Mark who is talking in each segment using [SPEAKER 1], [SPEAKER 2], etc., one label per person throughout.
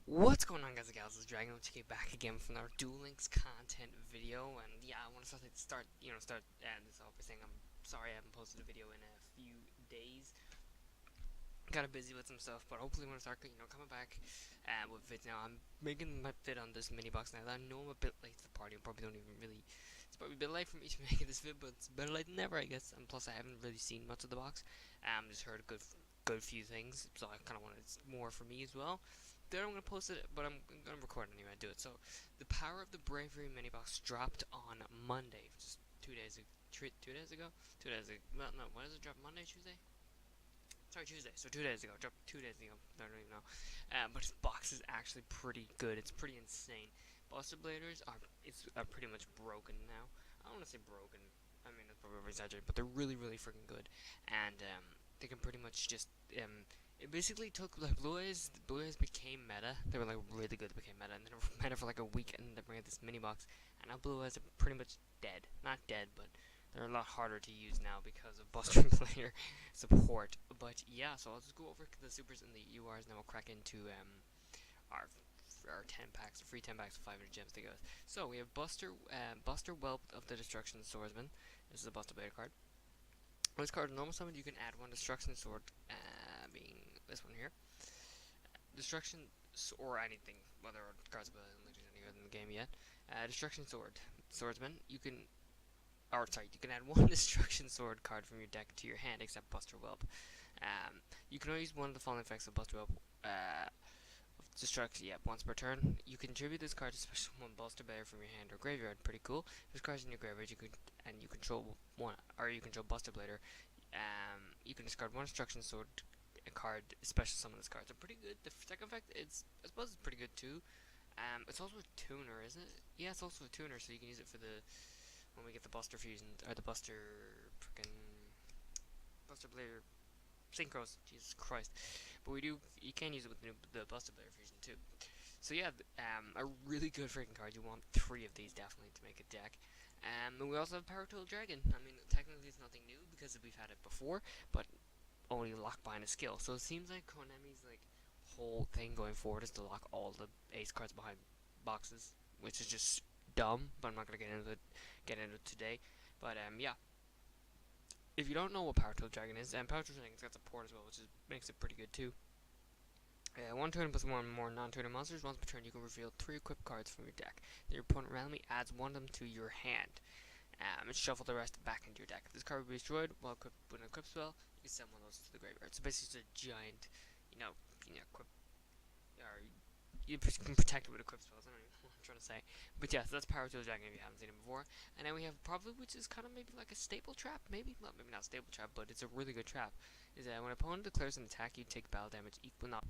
[SPEAKER 1] What's going on, guys and gals? It's Dragon to get back again from our Duel Links content video, and yeah, I want to start this off by saying I'm sorry I haven't posted a video in a few days. Kind of busy with some stuff, but hopefully when I start, coming back with vids now. I'm making my vid on this mini box now. I know I'm a bit late to the party. I probably don't even really. It's probably a bit late for me to make this vid, but it's better late than never, I guess. And plus, I haven't really seen much of the box. Just heard a good few things, so I kind of wanted more for me as well. Then I'm gonna post it, but I'm gonna record it anyway. I do it. So, the Power of the Bravery mini box dropped on Monday, which is 2 days ago. 2 days ago. 2 days ago. Well, no, when does it drop? Monday, Tuesday? Sorry, Tuesday. So 2 days ago, dropped 2 days ago. I don't even know. But this box is actually pretty good. It's pretty insane. Buster Bladers are pretty much broken now. I don't want to say broken. I mean, that's probably exaggerated, but they're really freaking good, and they can pretty much just It basically took like Blue Eyes became meta. They were like really good. They became meta, and then they were meta for like a week, and they bring out this mini box, and now Blue Eyes are pretty much dead. Not dead, but they're a lot harder to use now because of Buster Blader support. But yeah, so I'll just go over the supers and the URs, and then we'll crack into our our 10 packs, free 10 packs of 500 gems to go. So we have Buster Whelp of the Destruction Swordsman. This is a Buster Blader card. This card is normal summon. You can add one Destruction Sword, being this one here. Destruction or anything, whether cards ability any good in the game yet. Destruction Sword, Swordsman. You can add one Destruction Sword card from your deck to your hand, except Buster Whelp. You can only use one of the following effects of Buster Whelp. Destruction, once per turn. You can tribute this card to special one Buster Bear from your hand or graveyard. Pretty cool. This card's in your graveyard. You control one, or you control Buster Blader. You can discard one Destruction Sword card, special summon this card. So pretty good. The second effect, I suppose it's pretty good too. It's also a tuner, isn't it? Yeah, it's also a tuner, so you can use it for when we get the Buster Fusion or the Buster Blader synchros. Jesus Christ! But you can use it with the Buster Blader Fusion too. So yeah, a really good freaking card. You want 3 of these definitely to make a deck. And we also have Power Tool Dragon. I mean, technically it's nothing new because we've had it before, but only locked behind a skill. So it seems like Konami's whole thing going forward is to lock all the ace cards behind boxes, which is just dumb. But I'm not gonna get into it today. But yeah, if you don't know what Power Tool Dragon is, and Power Tool Dragon's got support as well, which makes it pretty good too. One turn plus one more non-tuner monsters. Once per turn, you can reveal 3 equipped cards from your deck. Then your opponent randomly adds one of them to your hand, and shuffle the rest back into your deck. If this card will be destroyed while equipped with an equip spell, you can send one of those to the graveyard. So basically, it's a giant, equip, or you can protect it with equip spells. I don't even know what I'm trying to say. But yeah, so that's Power Tool Dragon if you haven't seen it before. And then we have probably, which is kind of maybe like a staple trap, maybe? Well, maybe not a staple trap, but it's a really good trap. Is that when an opponent declares an attack, you take battle damage equal not.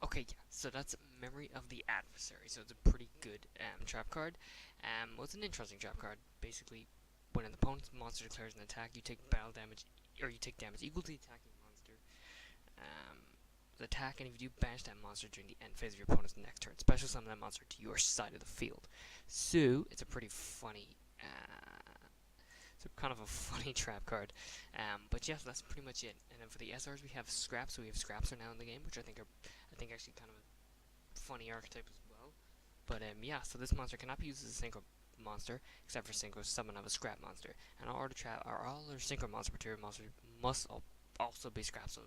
[SPEAKER 1] Okay, yeah, so that's Memory of the Adversary, so it's a pretty good trap card. Well, it's an interesting trap card. Basically, when an opponent's monster declares an attack, you take battle damage, or you take damage equal to the attacking monster. The attack, and if you do, banish that monster during the end phase of your opponent's next turn. Special summon that monster to your side of the field. So, it's a pretty funny, it's kind of a funny trap card. But yeah, so that's pretty much it. And then for the SRs, we have Scraps. So we have Scraps are now in the game, which I think actually kind of a funny archetype as well. But yeah, so this monster cannot be used as a synchro monster, except for synchro summon of a scrap monster. And all other synchro monster material monsters must also be scrap, so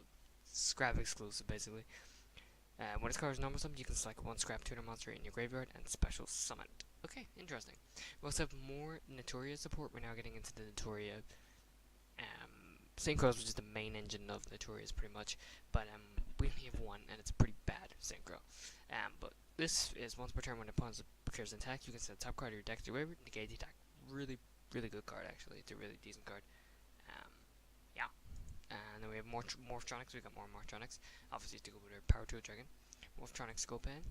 [SPEAKER 1] scrap exclusive basically. When this card is normal summon, you can select one scrap tuner monster in your graveyard and special summon it. Okay, interesting. We also have more Notoria support. We're now getting into the Notoria Synchros, which is the main engine of Notorious, pretty much. But we only have one, and it's a pretty bad synchro. But this is once per turn when the opponent procures an attack, you can send the top card of your deck to your graveyard, negate the attack. Really good card, actually. It's a really decent card. Yeah. And then we have more Morphtronics. We got more Morphtronics. Obviously, to go with our Power Tool Dragon. Morphtronic Scopan.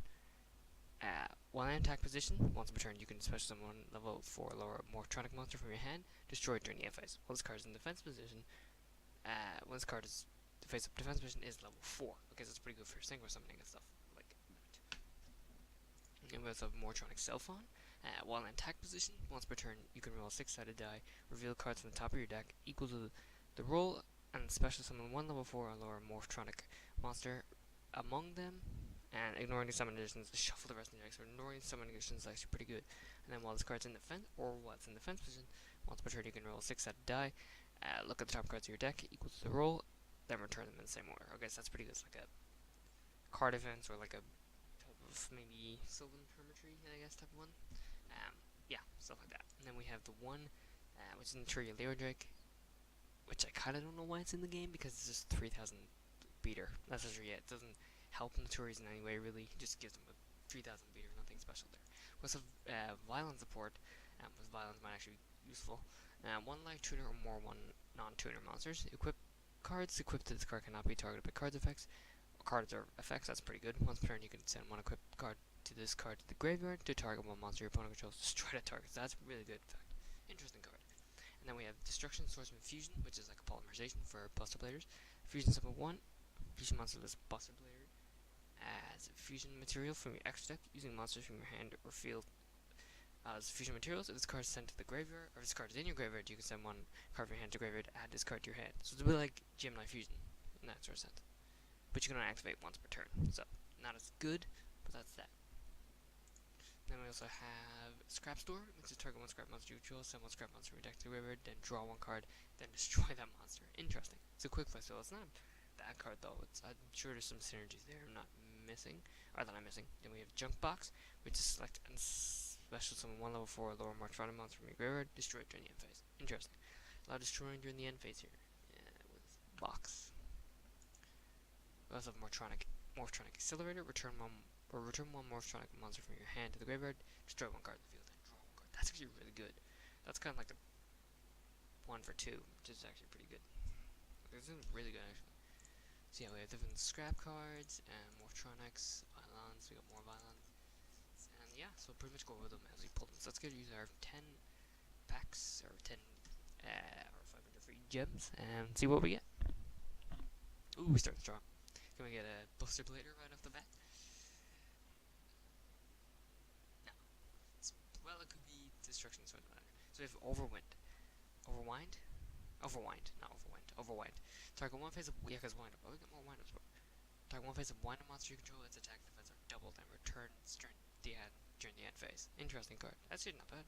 [SPEAKER 1] While in attack position, once per turn, you can special summon level 4 lower Morphtronic monster from your hand, destroy it during the end phase. While this card is in defense position, when this card is face up defense position is level 4, because it's pretty good for synchro summoning and stuff like that. And we also have Mortronic Cellphone. While in attack position, once per turn, you can roll a 6-sided die, reveal cards from the top of your deck equal to the roll, and special summon one level 4 or lower Morphtronic monster among them. And ignoring the summon additions, shuffle the rest of the deck. So ignoring summon additions is actually pretty good. And then while this card's in defense, or while it's in defense position, once per turn you can roll 6-sided die. Look at the top cards of your deck, equal to the roll, then return them in the same order. Okay, so that's pretty good. It's like a card event or like a type of maybe Sylvan Hermitry, I guess, type of one. Yeah, stuff like that. And then we have the one, which is Naturia Leo Drake, which I kind of don't know why it's in the game because it's just 3,000 beater. That's literally it. It doesn't help Naturis in any way, really. It just gives them a 3,000 beater, nothing special there. We also have Violence support, because Violence might actually be useful. One light tuner or more, one non-tuner monsters. Equip cards equipped to this card cannot be targeted by cards effects. Cards or effects, that's pretty good. Once per turn, you can send one equipped card to this card to the graveyard to target one monster your opponent controls. Destroy that target. So that's really good. In fact, interesting card. And then we have Destruction, Swordsman Fusion, which is like a polymerization for Buster Bladers. Fusion summon 1. Fusion monster lists Buster Blader as fusion material from your extra deck using monsters from your hand or field as fusion materials. If this card is sent to the graveyard, or if this card is in your graveyard, you can send one card from your hand to graveyard, add this card to your hand. So it's a bit like Gemini Fusion in that sort of sense. But you can only activate once per turn, so not as good, but that's that. Then we also have Scrap Store, which is target one scrap monster you control, send one scrap monster from your deck to the graveyard, then draw one card, then destroy that monster. Interesting. It's a quick play, so it's not a bad card though. I'm sure there's some synergies there I'm not missing, or that I'm missing. Then we have Junk Box, which is select and special summon one level 4 lower Martronic monster from your graveyard, destroy it during the end phase. Interesting. Allow destroying during the end phase here. With box. We also have Morphtronic Accelerator, return one Morphtronic monster from your hand to the graveyard, destroy one card in the field, and draw one card. That's actually really good. That's kind of like a 1 for 2, which is actually pretty good. This is really good actually. So yeah, we have different scrap cards and Morphtronics, Violons, we got more Violons. And yeah, so we'll pretty much go over them as we pull them. So let's get use our 10 packs, or 10 or 500 free gems, and see what we get. Ooh, we start strong. Can we get a Buster Blader right off the bat? No. Well, it could be Destruction Sword Blader. So we have Overwind. Overwind? Not Overwind. Overwind. Target one phase of... Yeah, because wind up. Oh, we get more wind ups, bro. Target one phase of wind up monster you control, its attack and defense are doubled and returns during the end phase. Interesting card. That's actually not bad.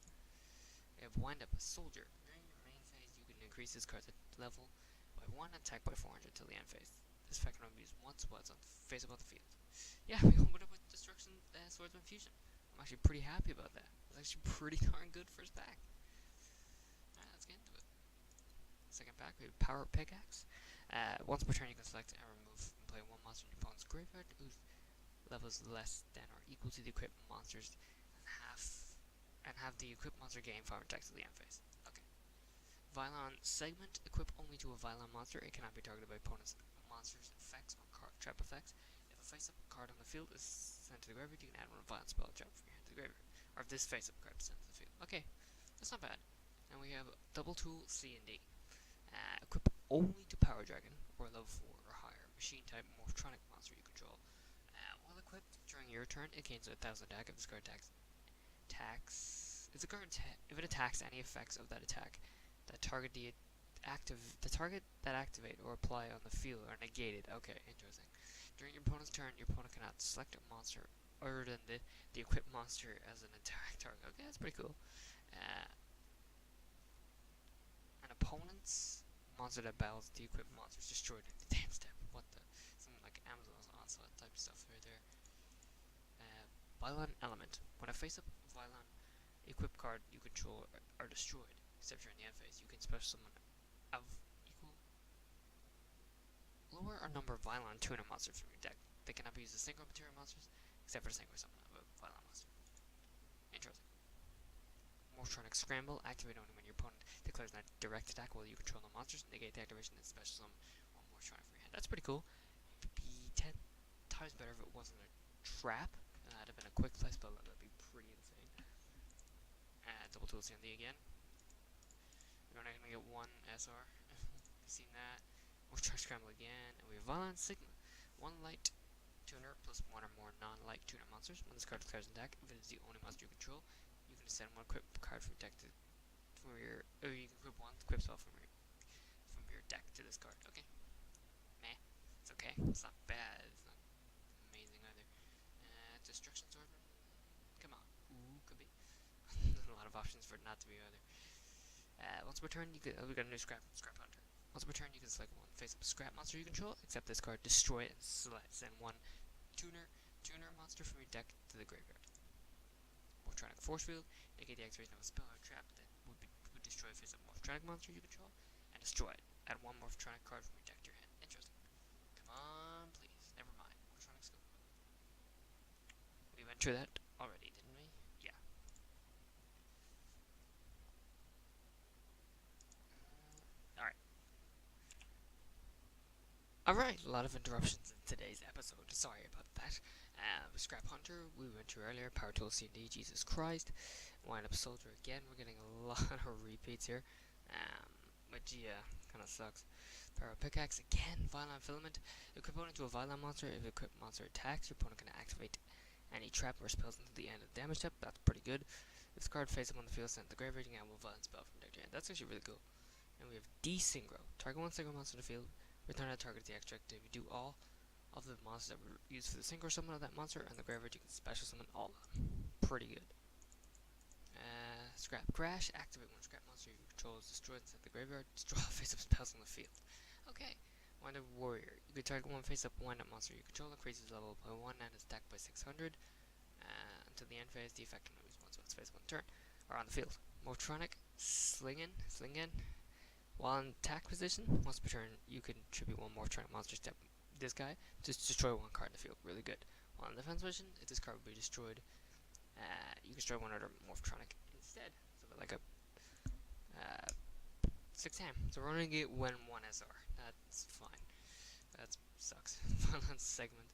[SPEAKER 1] We have wind up a soldier. During your main phase, you can increase this card's level by 1, attack by 400 till the end phase. This effect can only be used once while it's on face above the field. Yeah, we opened up with Destruction Swordsman Fusion. I'm actually pretty happy about that. It's actually pretty darn good first pack. Alright, let's get into it. Second pack, we have Power Pickaxe. Once per turn, you can select and remove and play one monster in your opponent's graveyard whose level is less than or equal to the equipped monsters, and have the equipped monster gain 5 attacks at the end phase. Okay. Violon Segment, equip only to a Violon monster. It cannot be targeted by opponents' monsters, effects, or trap effects. If a face-up card on the field is sent to the graveyard, you can add one Violent Spell trap from your hand to the graveyard. Or if this face-up card is sent to the field. Okay, that's not bad. And we have Double Tool C and D. Equip only to Power Dragon, or level 4 or higher, machine type Morphtronic monster you control. While equipped during your turn, it gains 1,000 attack if this card attacks. If it attacks any effects of that attack, that target that activate or apply on the field are negated. Okay, interesting. During your opponent's turn, your opponent cannot select a monster other than the equipped monster as an attack target. Okay, that's pretty cool. An opponent's monster that battles the equipped monster is destroyed in the damn step. What the? Something like Amazon's Onslaught type stuff right there. Violent Element. When a face-up Violent equipped card you control are destroyed, except during the end phase, you can special summon of equal lower or number of Violent tuner monsters from your deck. They cannot be used as synchro material monsters, except for the synchro summon of a Violent monster. Interesting. Morphtronic Scramble. Activate only when your opponent declares a direct attack while you control the monsters. Negate the activation and special summon one Morphtronic from your hand. That's pretty cool. It'd be 10 times better if it wasn't a trap. That'd have been a quick play spell. That'd be pretty insane. Double Tool CND again. We're only gonna get one SR. You've seen that. Morphtronic Scramble again. And we have Violent Sigma. One light tuner plus one or more non-light tuner monsters. When this card declares an attack, if it is the only monster you control, you can send one equip card from your deck to you can equip one equip spell from your deck to this card. Okay. Meh. It's okay. It's not bad. It's not amazing either. had to be either. Once per turn, we got a new scrap hunter. Once per turn, you can select one face-up scrap monster you control, except this card, destroy it, and send one tuner monster from your deck to the graveyard. Morphtronic Force Field, negate the activation of a spell or trap that would destroy a face-up Morphtronic monster you control, and destroy it. Add one Morphtronic card from your deck to your hand. Interesting. Come on, please. Never mind. Morphtronic skill. We went through that already, didn't we? Yeah. Alright, a lot of interruptions in today's episode. Sorry about that. Scrap Hunter, we went through earlier. Power Tool C&D, Jesus Christ. Wind Up Soldier again. We're getting a lot of repeats here. But yeah, kind of sucks. Power Pickaxe again. Violent Filament. Equip opponent to a Violent monster. If equipped monster attacks, your opponent can activate any trap or spells until the end of the damage step. That's pretty good. If this card face up on the field, send to the graveyard, you can add one Violent spell from deck to hand. That's actually really cool. And we have D-Synchro. Target one Synchro monster to the field. Return that target to the extract. If you do all of the monsters that were used for the synchro summon of that monster and the graveyard, you can special summon all of them. Pretty good. Scrap Crash. Activate one scrap monster you control is destroyed inside the graveyard. Destroy all face-up spells on the field. Okay. Wind Up Warrior. You can target one face-up wind-up monster you control, increases level by 1 and is attacked by 600. Until the end phase, the effect can lose once it's face 1 turn. Or on the field. Morphtronic Sling in. While in attack position, once per turn, you can tribute one Morphtronic monster step. This guy, just destroy one card in the field. Really good. While in defense position, if this card will be destroyed, you can destroy one other Morphtronic instead. So like a 6 ham. So we're only get one SR. That's fine. That sucks. Violence segment.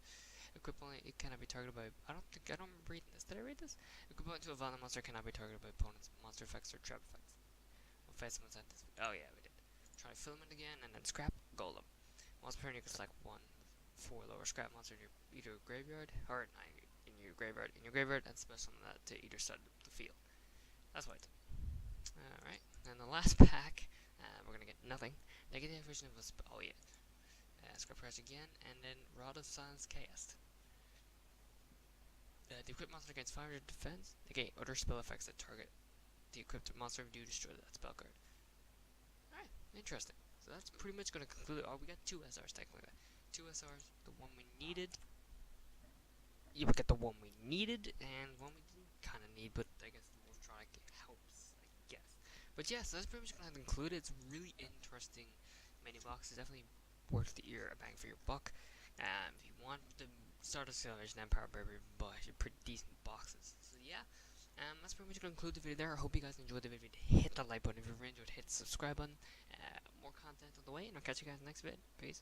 [SPEAKER 1] Equivalent, it cannot be targeted by. I don't remember reading this. Did I read this? Equivalent to a violent monster cannot be targeted by opponents' monster effects or trap effects. We'll face someone's at this. Oh yeah, we did. Try Filament again, and then Scrap Golem. Once per turn, you can select one 4 lower scrap monster in your either graveyard or in your graveyard, and special summon that to either side of the field. That's what I did. All right, and the last pack, we're gonna get nothing. Negative version of a spell. Oh yeah. Scrap Crash again, and then Rod of Silence Cast. The equipped monster gains 500 defense. Negate other spell effects that target the equipped monster if you do destroy that spell card. Alright, interesting. So that's pretty much going to conclude it. Oh, we got 2 SRs technically. 2 SRs, the one we needed. You would get the one we needed, and one we didn't kind of need, but I guess the Morphtronic helps, I guess. But yeah, so that's pretty much going to conclude it. It's a really interesting mini box. It's definitely worth the ear, a bang for your buck. If you want the Stardust Acceleration and Power Bravery, buy pretty decent boxes. So yeah. That's pretty much going to conclude the video there. I hope you guys enjoyed the video. Hit the like button if you really enjoyed. Hit the subscribe button. More content on the way, and I'll catch you guys next vid. Peace.